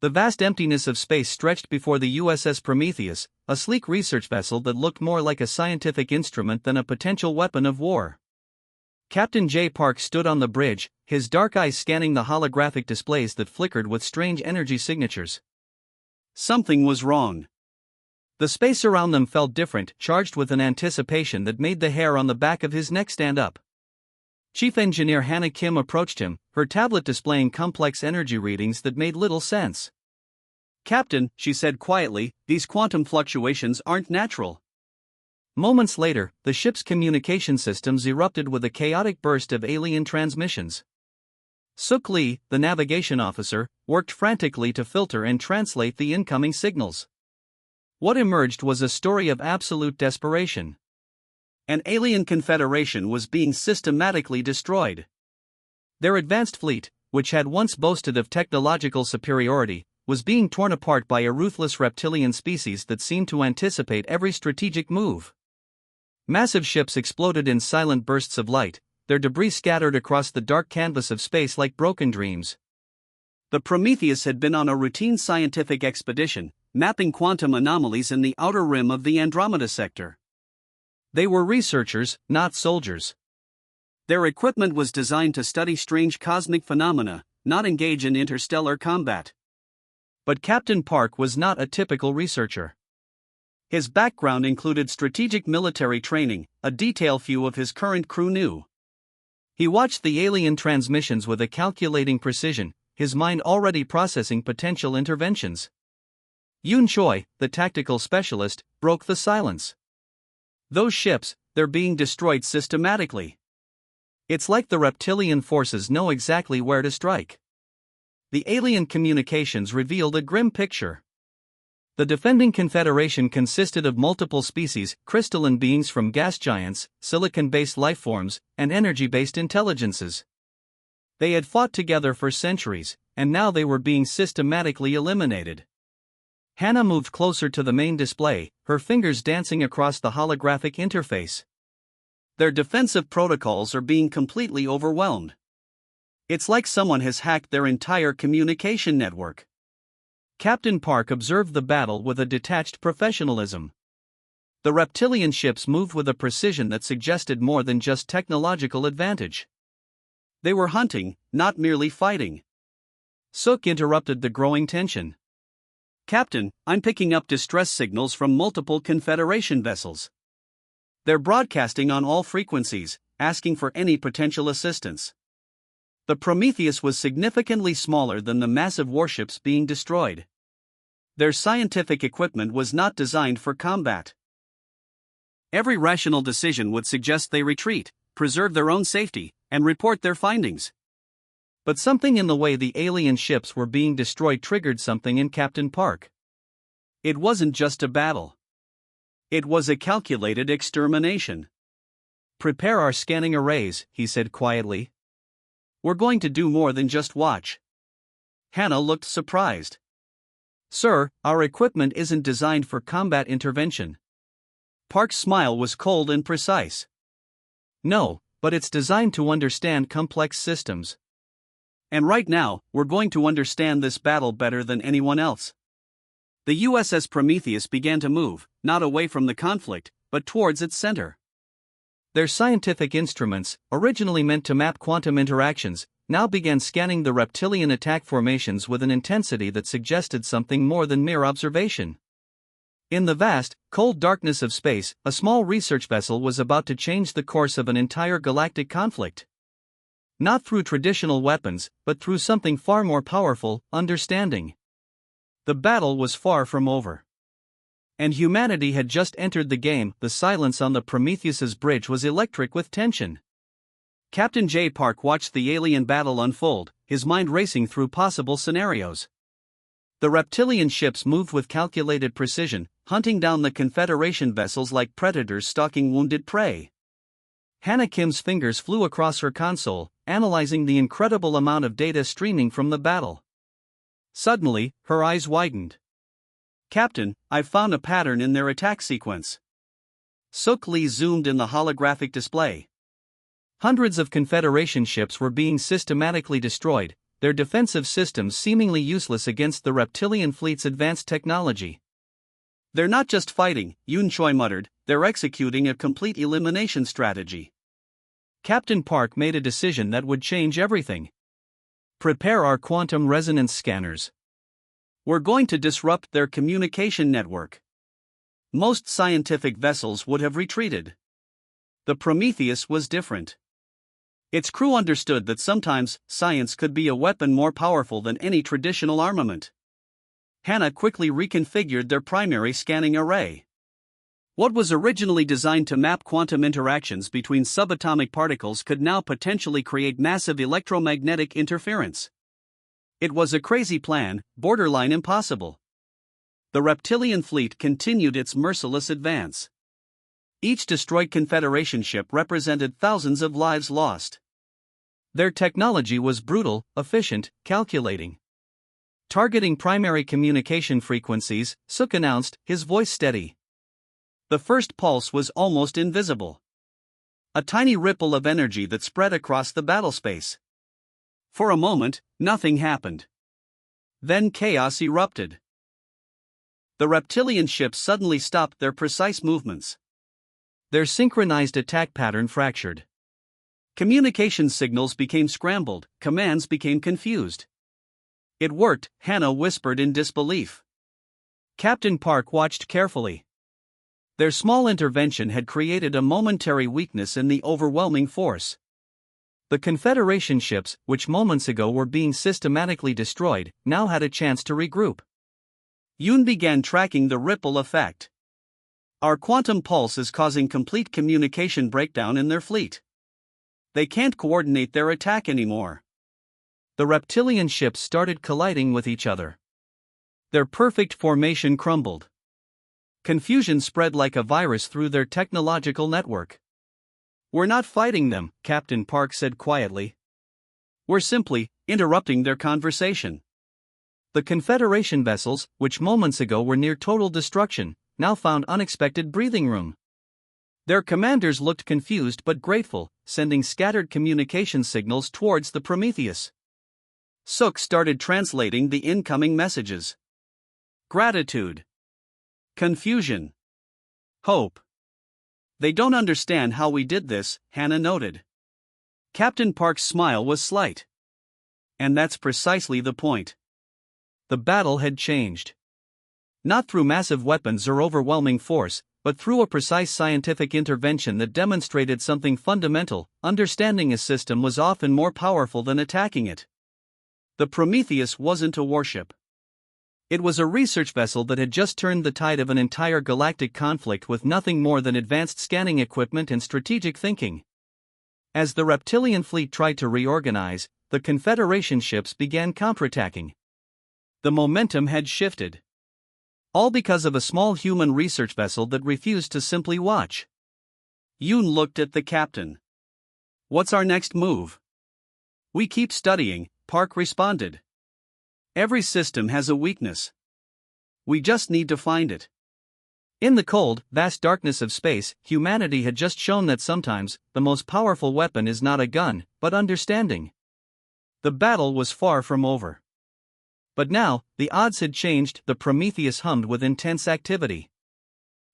The vast emptiness of space stretched before the USS Prometheus, a sleek research vessel that looked more like a scientific instrument than a potential weapon of war. Captain J. Park stood on the bridge, his dark eyes scanning the holographic displays that flickered with strange energy signatures. Something was wrong. The space around them felt different, charged with an anticipation that made the hair on the back of his neck stand up. Chief Engineer Hannah Kim approached him, her tablet displaying complex energy readings that made little sense. "Captain," she said quietly, "these quantum fluctuations aren't natural." Moments later, the ship's communication systems erupted with a chaotic burst of alien transmissions. Suk Lee, the navigation officer, worked frantically to filter and translate the incoming signals. What emerged was a story of absolute desperation. An alien confederation was being systematically destroyed. Their advanced fleet, which had once boasted of technological superiority, was being torn apart by a ruthless reptilian species that seemed to anticipate every strategic move. Massive ships exploded in silent bursts of light, their debris scattered across the dark canvas of space like broken dreams. The Prometheus had been on a routine scientific expedition, mapping quantum anomalies in the outer rim of the Andromeda sector. They were researchers, not soldiers. Their equipment was designed to study strange cosmic phenomena, not engage in interstellar combat. But Captain Park was not a typical researcher. His background included strategic military training, a detail few of his current crew knew. He watched the alien transmissions with a calculating precision, his mind already processing potential interventions. Yoon Choi, the tactical specialist, broke the silence. "Those ships, they're being destroyed systematically. It's like the reptilian forces know exactly where to strike." The alien communications revealed a grim picture. The defending confederation consisted of multiple species, crystalline beings from gas giants, silicon-based lifeforms, and energy-based intelligences. They had fought together for centuries, and now they were being systematically eliminated. Hannah moved closer to the main display, her fingers dancing across the holographic interface. "Their defensive protocols are being completely overwhelmed. It's like someone has hacked their entire communication network." Captain Park observed the battle with a detached professionalism. The reptilian ships moved with a precision that suggested more than just technological advantage. They were hunting, not merely fighting. Suk interrupted the growing tension. "Captain, I'm picking up distress signals from multiple Confederation vessels. They're broadcasting on all frequencies, asking for any potential assistance." The Prometheus was significantly smaller than the massive warships being destroyed. Their scientific equipment was not designed for combat. Every rational decision would suggest they retreat, preserve their own safety, and report their findings. But something in the way the alien ships were being destroyed triggered something in Captain Park. It wasn't just a battle. It was a calculated extermination. "Prepare our scanning arrays," he said quietly. "We're going to do more than just watch." Hannah looked surprised. "Sir, our equipment isn't designed for combat intervention." Park's smile was cold and precise. "No, but it's designed to understand complex systems. And right now, we're going to understand this battle better than anyone else." The USS Prometheus began to move, not away from the conflict, but towards its center. Their scientific instruments, originally meant to map quantum interactions, now began scanning the reptilian attack formations with an intensity that suggested something more than mere observation. In the vast, cold darkness of space, a small research vessel was about to change the course of an entire galactic conflict. Not through traditional weapons, but through something far more powerful: understanding. The battle was far from over. And humanity had just entered the game. The silence on the Prometheus's bridge was electric with tension. Captain J. Park watched the alien battle unfold, his mind racing through possible scenarios. The reptilian ships moved with calculated precision, hunting down the Confederation vessels like predators stalking wounded prey. Hannah Kim's fingers flew across her console, analyzing the incredible amount of data streaming from the battle. Suddenly, her eyes widened. "Captain, I've found a pattern in their attack sequence." Suk Lee zoomed in the holographic display. Hundreds of Confederation ships were being systematically destroyed, their defensive systems seemingly useless against the reptilian fleet's advanced technology. "They're not just fighting," Yoon Choi muttered, "they're executing a complete elimination strategy." Captain Park made a decision that would change everything. "Prepare our quantum resonance scanners. "We're going to disrupt their communication network." Most scientific vessels would have retreated. The Prometheus was different. Its crew understood that sometimes science could be a weapon more powerful than any traditional armament. Hannah quickly reconfigured their primary scanning array. What was originally designed to map quantum interactions between subatomic particles could now potentially create massive electromagnetic interference. It was a crazy plan, borderline impossible. The reptilian fleet continued its merciless advance. Each destroyed Confederation ship represented thousands of lives lost. Their technology was brutal, efficient, calculating. Targeting primary communication frequencies, Suk announced, his voice steady. The first pulse was almost invisible. A tiny ripple of energy that spread across the battlespace. For a moment, nothing happened. Then chaos erupted. The reptilian ships suddenly stopped their precise movements. Their synchronized attack pattern fractured. Communication signals became scrambled, commands became confused. "It worked," Hannah whispered in disbelief. Captain Park watched carefully. Their small intervention had created a momentary weakness in the overwhelming force. The Confederation ships, which moments ago were being systematically destroyed, now had a chance to regroup. Yoon began tracking the ripple effect. "Our quantum pulse is causing complete communication breakdown in their fleet. They can't coordinate their attack anymore." The reptilian ships started colliding with each other. Their perfect formation crumbled. Confusion spread like a virus through their technological network. "We're not fighting them," Captain Park said quietly. "We're simply interrupting their conversation." The Confederation vessels, which moments ago were near total destruction, now found unexpected breathing room. Their commanders looked confused but grateful, sending scattered communication signals towards the Prometheus. Suk started translating the incoming messages. Gratitude. Confusion. Hope. "They don't understand how we did this," Hannah noted. Captain Park's smile was slight. "And that's precisely the point." The battle had changed. Not through massive weapons or overwhelming force, but through a precise scientific intervention that demonstrated something fundamental: understanding a system was often more powerful than attacking it. The Prometheus wasn't a warship. It was a research vessel that had just turned the tide of an entire galactic conflict with nothing more than advanced scanning equipment and strategic thinking. As the reptilian fleet tried to reorganize, the Confederation ships began counterattacking. The momentum had shifted. All because of a small human research vessel that refused to simply watch. Yoon looked at the captain. "What's our next move?" "We keep studying," Park responded. "Every system has a weakness. We just need to find it." In the cold, vast darkness of space, humanity had just shown that sometimes, the most powerful weapon is not a gun, but understanding. The battle was far from over. But now, the odds had changed. The Prometheus hummed with intense activity.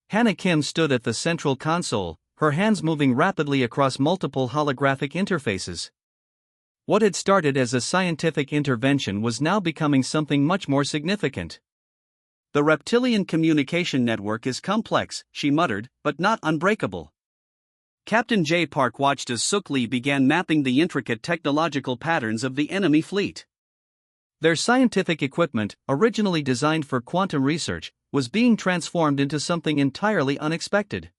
Hannah Kim stood at the central console, her hands moving rapidly across multiple holographic interfaces. What had started as a scientific intervention was now becoming something much more significant. "The reptilian communication network is complex," she muttered, "but not unbreakable." Captain J. Park watched as Suk Lee began mapping the intricate technological patterns of the enemy fleet. Their scientific equipment, originally designed for quantum research, was being transformed into something entirely unexpected.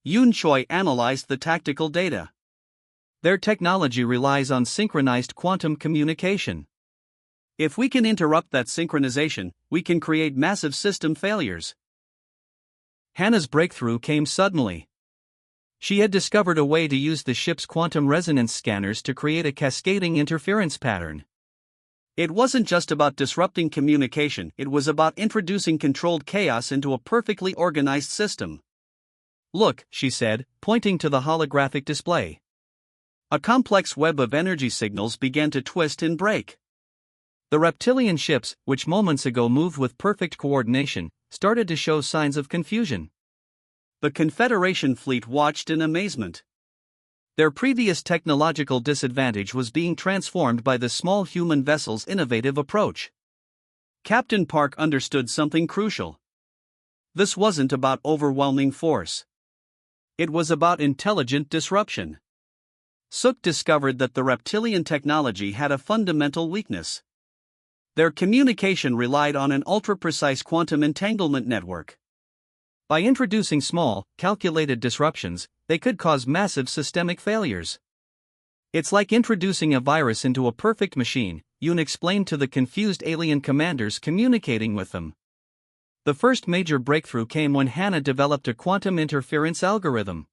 Yoon Choi analyzed the tactical data. Their technology relies on synchronized quantum communication. If we can interrupt that synchronization, we can create massive system failures. Hannah's breakthrough came suddenly. She had discovered a way to use the ship's quantum resonance scanners to create a cascading interference pattern. It wasn't just about disrupting communication, it was about introducing controlled chaos into a perfectly organized system. "Look," she said, pointing to the holographic display. A complex web of energy signals began to twist and break. The reptilian ships, which moments ago moved with perfect coordination, started to show signs of confusion. The Confederation fleet watched in amazement. Their previous technological disadvantage was being transformed by the small human vessel's innovative approach. Captain Park understood something crucial. This wasn't about overwhelming force. It was about intelligent disruption. Sook discovered that the reptilian technology had a fundamental weakness. Their communication relied on an ultra-precise quantum entanglement network. By introducing small, calculated disruptions, they could cause massive systemic failures. It's like introducing a virus into a perfect machine, Yoon explained to the confused alien commanders communicating with them. The first major breakthrough came when Hannah developed a quantum interference algorithm.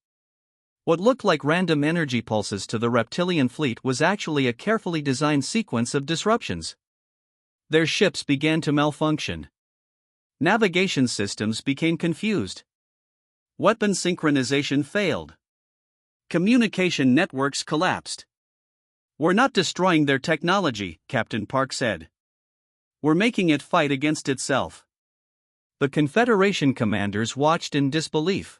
What looked like random energy pulses to the reptilian fleet was actually a carefully designed sequence of disruptions. Their ships began to malfunction. Navigation systems became confused. Weapon synchronization failed. Communication networks collapsed. "We're not destroying their technology," Captain Park said. "We're making it fight against itself." The Confederation commanders watched in disbelief.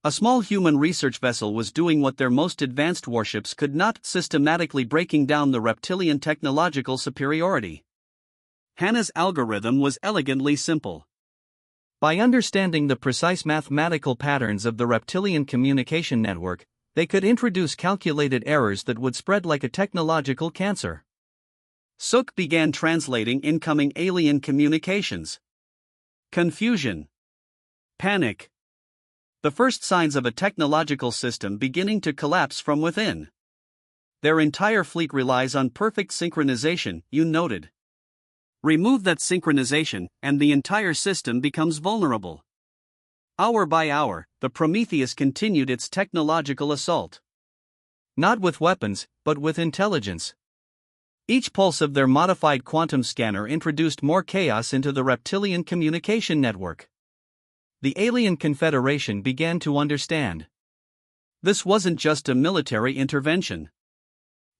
A small human research vessel was doing what their most advanced warships could not, systematically breaking down the reptilian technological superiority. Hannah's algorithm was elegantly simple. By understanding the precise mathematical patterns of the reptilian communication network, they could introduce calculated errors that would spread like a technological cancer. Sook began translating incoming alien communications. Confusion. Panic. The first signs of a technological system beginning to collapse from within. "Their entire fleet relies on perfect synchronization," Yoon noted. "Remove that synchronization, and the entire system becomes vulnerable." Hour by hour, the Prometheus continued its technological assault. Not with weapons, but with intelligence. Each pulse of their modified quantum scanner introduced more chaos into the reptilian communication network. The alien confederation began to understand. This wasn't just a military intervention.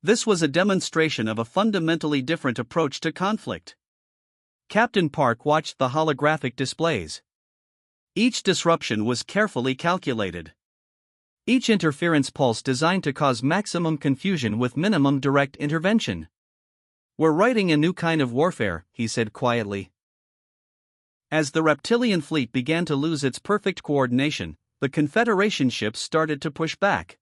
This was a demonstration of a fundamentally different approach to conflict. Captain Park watched the holographic displays. Each disruption was carefully calculated. Each interference pulse designed to cause maximum confusion with minimum direct intervention. "We're writing a new kind of warfare," he said quietly. As the reptilian fleet began to lose its perfect coordination, the Confederation ships started to push back.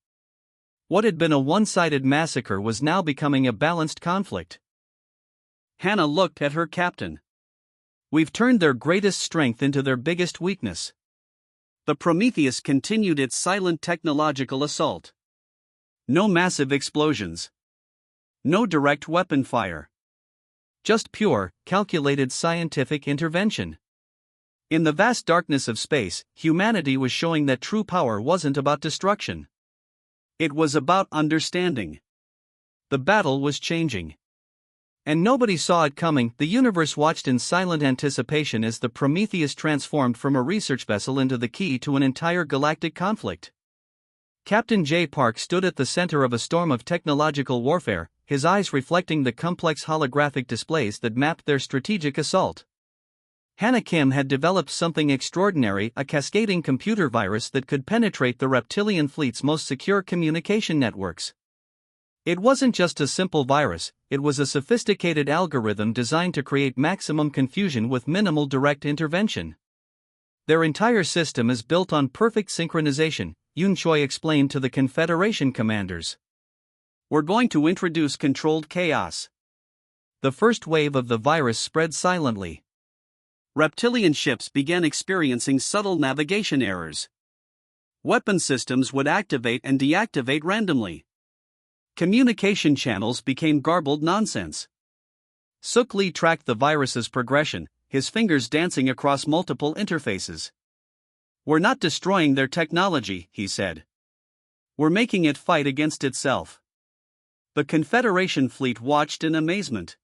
What had been a one-sided massacre was now becoming a balanced conflict. Hannah looked at her captain. "We've turned their greatest strength into their biggest weakness." The Prometheus continued its silent technological assault. No massive explosions. No direct weapon fire. Just pure, calculated scientific intervention. In the vast darkness of space, humanity was showing that true power wasn't about destruction. It was about understanding. The battle was changing. And nobody saw it coming. The universe watched in silent anticipation as the Prometheus transformed from a research vessel into the key to an entire galactic conflict. Captain J. Park stood at the center of a storm of technological warfare, his eyes reflecting the complex holographic displays that mapped their strategic assault. Hannah Kim had developed something extraordinary, a cascading computer virus that could penetrate the reptilian fleet's most secure communication networks. It wasn't just a simple virus, it was a sophisticated algorithm designed to create maximum confusion with minimal direct intervention. "Their entire system is built on perfect synchronization," Yoon Choi explained to the Confederation commanders. "We're going to introduce controlled chaos." The first wave of the virus spread silently. Reptilian ships began experiencing subtle navigation errors. Weapon systems would activate and deactivate randomly. Communication channels became garbled nonsense. Sook Lee tracked the virus's progression, his fingers dancing across multiple interfaces. "We're not destroying their technology," he said. "We're making it fight against itself." The Confederation fleet watched in amazement.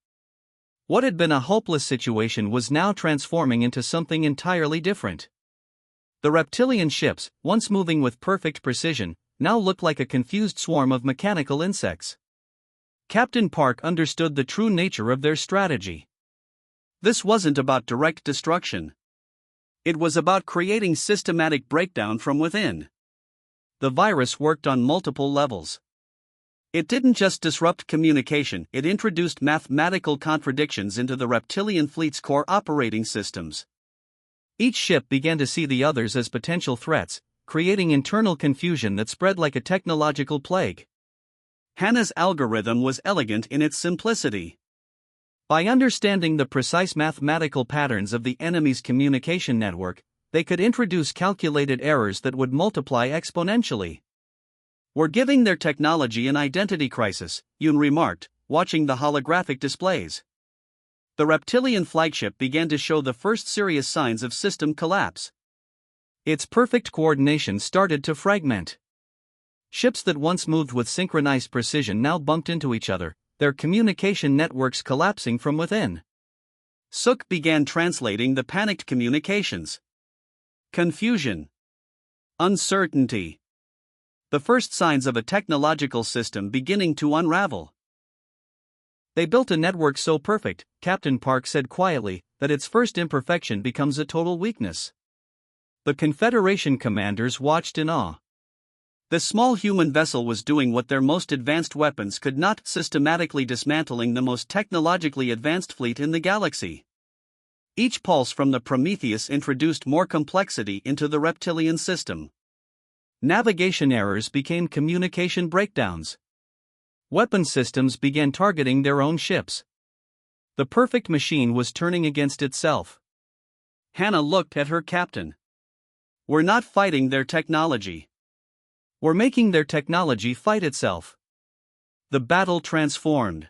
What had been a hopeless situation was now transforming into something entirely different. The reptilian ships, once moving with perfect precision, now looked like a confused swarm of mechanical insects. Captain Park understood the true nature of their strategy. This wasn't about direct destruction. It was about creating systematic breakdown from within. The virus worked on multiple levels. It didn't just disrupt communication, it introduced mathematical contradictions into the reptilian fleet's core operating systems. Each ship began to see the others as potential threats, creating internal confusion that spread like a technological plague. Hannah's algorithm was elegant in its simplicity. By understanding the precise mathematical patterns of the enemy's communication network, they could introduce calculated errors that would multiply exponentially. "We're giving their technology an identity crisis," Yoon remarked, watching the holographic displays. The reptilian flagship began to show the first serious signs of system collapse. Its perfect coordination started to fragment. Ships that once moved with synchronized precision now bumped into each other, their communication networks collapsing from within. Suk began translating the panicked communications. Confusion. Uncertainty. The first signs of a technological system beginning to unravel. They built a network so perfect, Captain Park said quietly, that its first imperfection becomes a total weakness. The Confederation commanders watched in awe. This small human vessel was doing what their most advanced weapons could not, systematically dismantling the most technologically advanced fleet in the galaxy. Each pulse from the Prometheus introduced more complexity into the reptilian system. Navigation errors became communication breakdowns. Weapon systems began targeting their own ships. The perfect machine was turning against itself. Hannah looked at her captain. "We're not fighting their technology. We're making their technology fight itself." The battle transformed.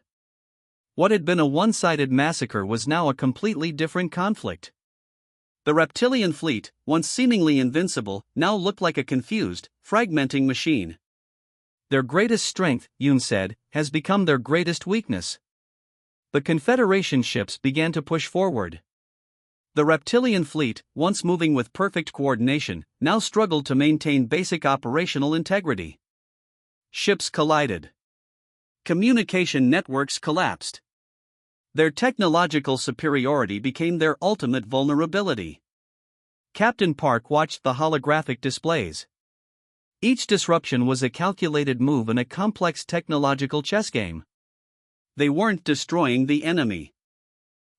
What had been a one-sided massacre was now a completely different conflict. The reptilian fleet, once seemingly invincible, now looked like a confused, fragmenting machine. "Their greatest strength," Yoon said, "has become their greatest weakness." The Confederation ships began to push forward. The reptilian fleet, once moving with perfect coordination, now struggled to maintain basic operational integrity. Ships collided. Communication networks collapsed. Their technological superiority became their ultimate vulnerability. Captain Park watched the holographic displays. Each disruption was a calculated move in a complex technological chess game. They weren't destroying the enemy.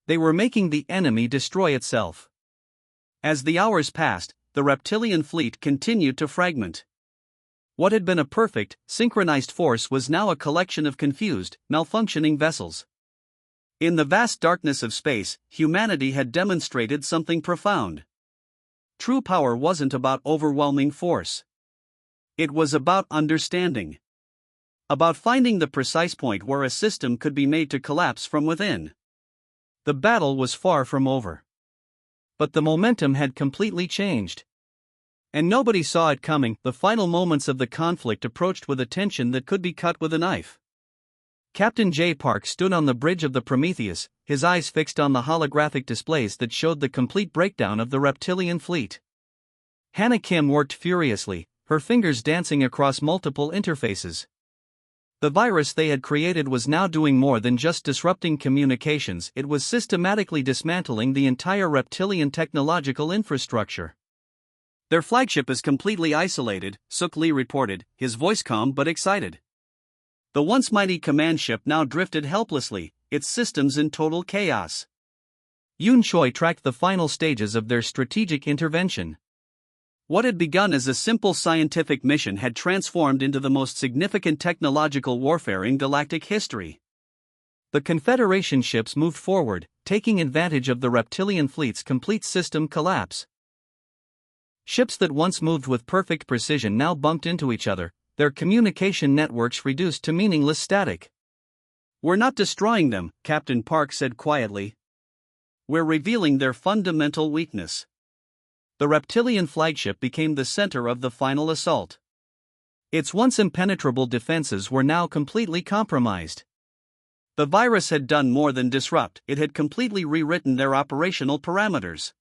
They were making the enemy destroy itself. As the hours passed, the reptilian fleet continued to fragment. What had been a perfect, synchronized force was now a collection of confused, malfunctioning vessels. In the vast darkness of space, humanity had demonstrated something profound. True power wasn't about overwhelming force. It was about understanding. About finding the precise point where a system could be made to collapse from within. The battle was far from over. But the momentum had completely changed. And nobody saw it coming. The final moments of the conflict approached with a tension that could be cut with a knife. Captain J. Park stood on the bridge of the Prometheus, his eyes fixed on the holographic displays that showed the complete breakdown of the reptilian fleet. Hannah Kim worked furiously, her fingers dancing across multiple interfaces. The virus they had created was now doing more than just disrupting communications, it was systematically dismantling the entire reptilian technological infrastructure. "Their flagship is completely isolated," Suk Lee reported, his voice calm but excited. The once mighty command ship now drifted helplessly, its systems in total chaos. Yoon Choi tracked the final stages of their strategic intervention. What had begun as a simple scientific mission had transformed into the most significant technological warfare in galactic history. The Confederation ships moved forward, taking advantage of the reptilian fleet's complete system collapse. Ships that once moved with perfect precision now bumped into each other, their communication networks reduced to meaningless static. "We're not destroying them," Captain Park said quietly. "We're revealing their fundamental weakness." The reptilian flagship became the center of the final assault. Its once impenetrable defenses were now completely compromised. The virus had done more than disrupt, it had completely rewritten their operational parameters.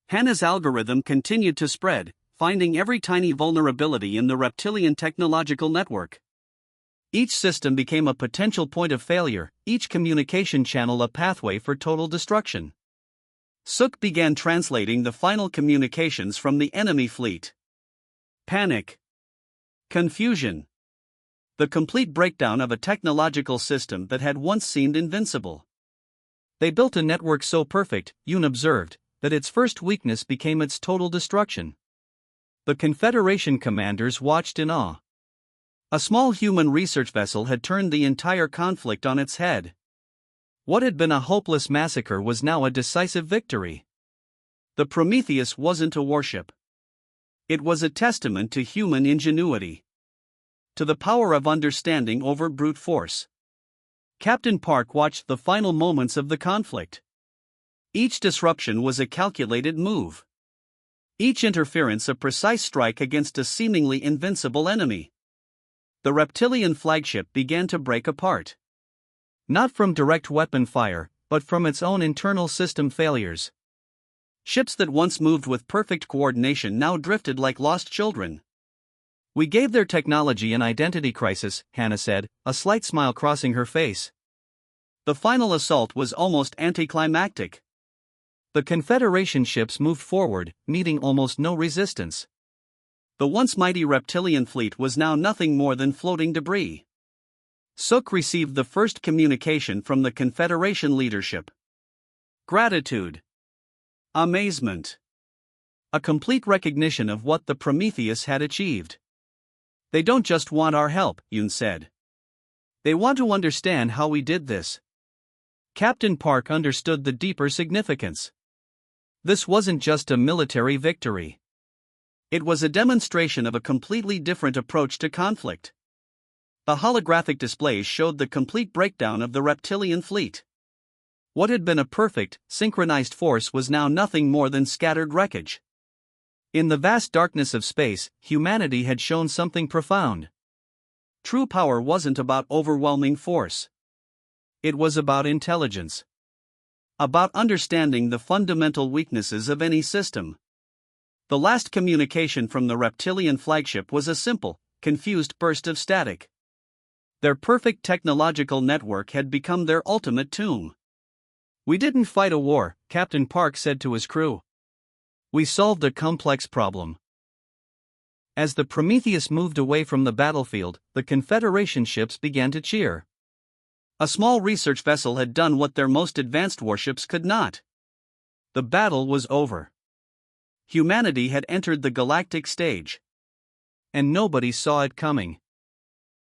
Hannah's algorithm continued to spread, finding every tiny vulnerability in the reptilian technological network. Each system became a potential point of failure, each communication channel a pathway for total destruction. Sook began translating the final communications from the enemy fleet. Panic. Confusion. The complete breakdown of a technological system that had once seemed invincible. They built a network so perfect, Yoon observed, that its first weakness became its total destruction. The Confederation commanders watched in awe. A small human research vessel had turned the entire conflict on its head. What had been a hopeless massacre was now a decisive victory. The Prometheus wasn't a warship. It was a testament to human ingenuity. To the power of understanding over brute force. Captain Park watched the final moments of the conflict. Each disruption was a calculated move. Each interference a precise strike against a seemingly invincible enemy. The reptilian flagship began to break apart. Not from direct weapon fire, but from its own internal system failures. Ships that once moved with perfect coordination now drifted like lost children. We gave their technology an identity crisis, Hannah said, a slight smile crossing her face. The final assault was almost anticlimactic. The Confederation ships moved forward, meeting almost no resistance. The once mighty reptilian fleet was now nothing more than floating debris. Sook received the first communication from the Confederation leadership. Gratitude. Amazement. A complete recognition of what the Prometheus had achieved. They don't just want our help, Yoon said. They want to understand how we did this. Captain Park understood the deeper significance. This wasn't just a military victory. It was a demonstration of a completely different approach to conflict. The holographic displays showed the complete breakdown of the reptilian fleet. What had been a perfect, synchronized force was now nothing more than scattered wreckage. In the vast darkness of space, humanity had shown something profound. True power wasn't about overwhelming force. It was about intelligence. About understanding the fundamental weaknesses of any system. The last communication from the reptilian flagship was a simple, confused burst of static. Their perfect technological network had become their ultimate tomb. We didn't fight a war, Captain Park said to his crew. We solved a complex problem. As the Prometheus moved away from the battlefield, the Confederation ships began to cheer. A small research vessel had done what their most advanced warships could not. The battle was over. Humanity had entered the galactic stage. And nobody saw it coming.